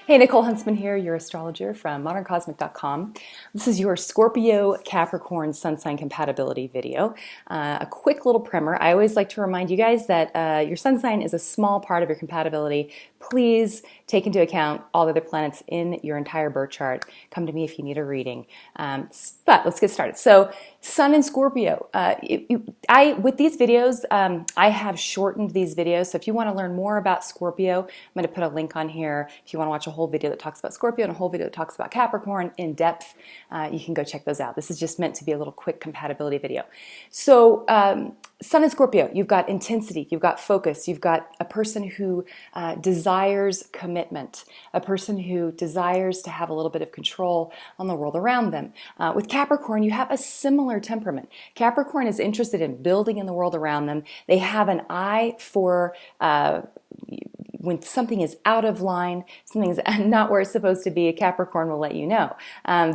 Hey, Nicole Huntsman here, your astrologer from moderncosmic.com. This is your Scorpio Capricorn Sun sign compatibility video. A quick little primer. I always like to remind you guys that your sun sign is a small part of your compatibility. Please take into account all the other planets in your entire birth chart. Come to me if you need a reading. But let's get started. So, Sun in Scorpio. With these videos, I have shortened these videos. So if you want to learn more about Scorpio, I'm going to put a link on here. If you want to watch a whole video that talks about Scorpio and a whole video that talks about Capricorn in depth, you can go check those out. This is just meant to be a little quick compatibility video. So Sun in Scorpio, you've got intensity, you've got focus, you've got a person who desires commitment, a person who desires to have a little bit of control on the world around them. With Capricorn, you have a similar temperament. Capricorn is interested in building in the world around them. They have an eye for when something is out of line, something's not where it's supposed to be, a Capricorn will let you know.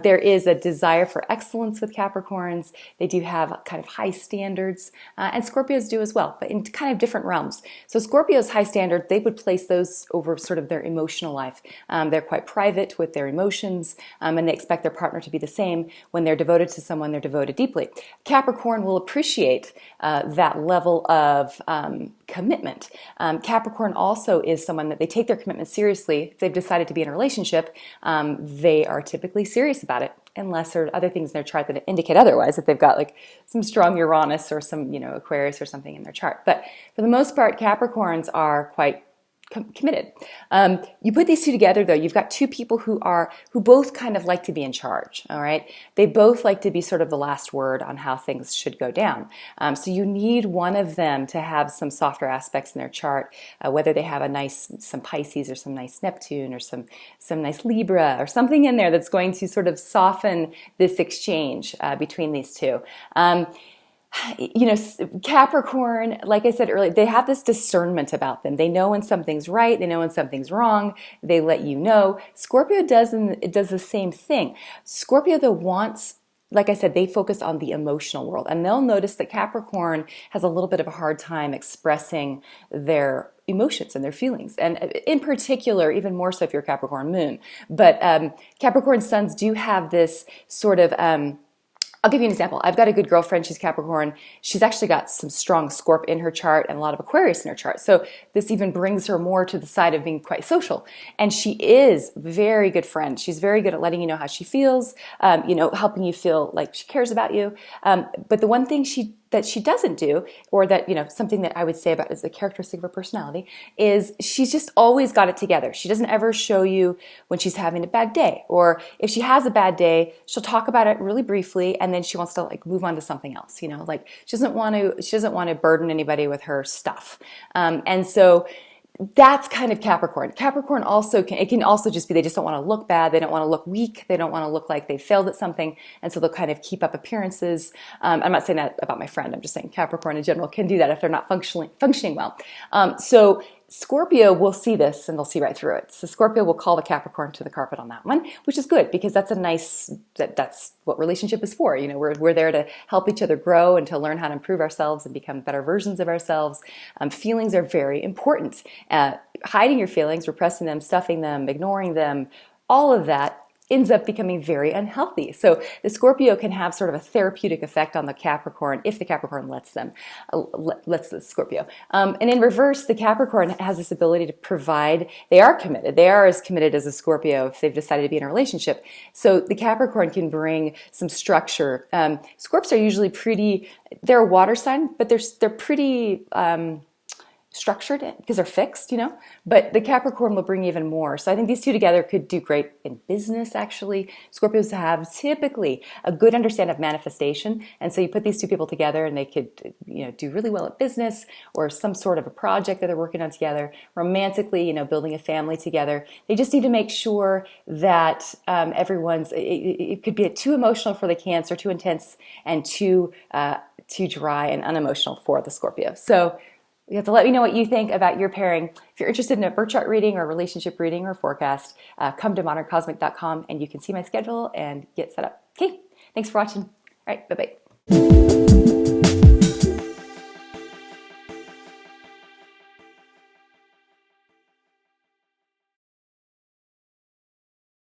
There is a desire for excellence with Capricorns. They do have kind of high standards, and Scorpios do as well, but in kind of different realms. So Scorpios' high standard, they would place those over sort of their emotional life. They're quite private with their emotions, and they expect their partner to be the same. When they're devoted to someone, they're devoted deeply. Capricorn will appreciate that level of commitment. Capricorn also is someone that they take their commitment seriously. If they've decided to be in a relationship, they are typically serious about it, unless there are other things in their chart that indicate otherwise, if they've got like some strong Uranus or some, Aquarius or something in their chart. But for the most part, Capricorns are quite committed. You put these two together, though, you've got two people who both kind of like to be in charge. All right, they both like to be sort of the last word on how things should go down. So you need one of them to have some softer aspects in their chart, whether they have some Pisces or some nice Neptune or some nice Libra or something in there that's going to sort of soften this exchange between these two. Capricorn, like I said earlier, they have this discernment about them. They know when something's right. They know when something's wrong. They let you know. Scorpio does the same thing. Scorpio, though, wants, like I said, they focus on the emotional world. And they'll notice that Capricorn has a little bit of a hard time expressing their emotions and their feelings. And in particular, even more so if you're a Capricorn moon. But Capricorn suns do have this sort of... I'll give you an example. I've got a good girlfriend. She's Capricorn. She's actually got some strong Scorp in her chart and a lot of Aquarius in her chart. So this even brings her more to the side of being quite social. And she is a very good friend. She's very good at letting you know how she feels, helping you feel like she cares about you. But the one thing that she doesn't do, or that, something that I would say about as a characteristic of her personality, is she's just always got it together. She doesn't ever show you when she's having a bad day, or if she has a bad day, she'll talk about it really briefly, and then she wants to move on to something else. She doesn't want to burden anybody with her stuff, and so. That's kind of Capricorn. Capricorn it can also just be they just don't want to look bad. They don't want to look weak. They don't want to look like they failed at something. And so they'll kind of keep up appearances. I'm not saying that about my friend. I'm just saying Capricorn in general can do that if they're not functioning well. So Scorpio will see this and they'll see right through it. So Scorpio will call the Capricorn to the carpet on that one, which is good because that's that's what relationship is for. We're there to help each other grow and to learn how to improve ourselves and become better versions of ourselves. Feelings are very important. Hiding your feelings, repressing them, stuffing them, ignoring them, all of that ends up becoming very unhealthy. So the Scorpio can have sort of a therapeutic effect on the Capricorn if the Capricorn lets the Scorpio. And in reverse, the Capricorn has this ability to provide. They are committed. They are as committed as a Scorpio if they've decided to be in a relationship. So the Capricorn can bring some structure. Scorps are usually they're a water sign, but they're pretty structured because they're fixed, but the Capricorn will bring even more. So I think these two together could do great in business, actually. Scorpios have typically a good understanding of manifestation. And so you put these two people together and they could, do really well at business or some sort of a project that they're working on together. Romantically, building a family together. They just need to make sure that it could be too emotional for the Cancer, too intense, and too dry and unemotional for the Scorpio. So you have to let me know what you think about your pairing. If you're interested in a birth chart reading or relationship reading or forecast, come to moderncosmic.com and you can see my schedule and get set up. Okay, thanks for watching. All right, bye-bye.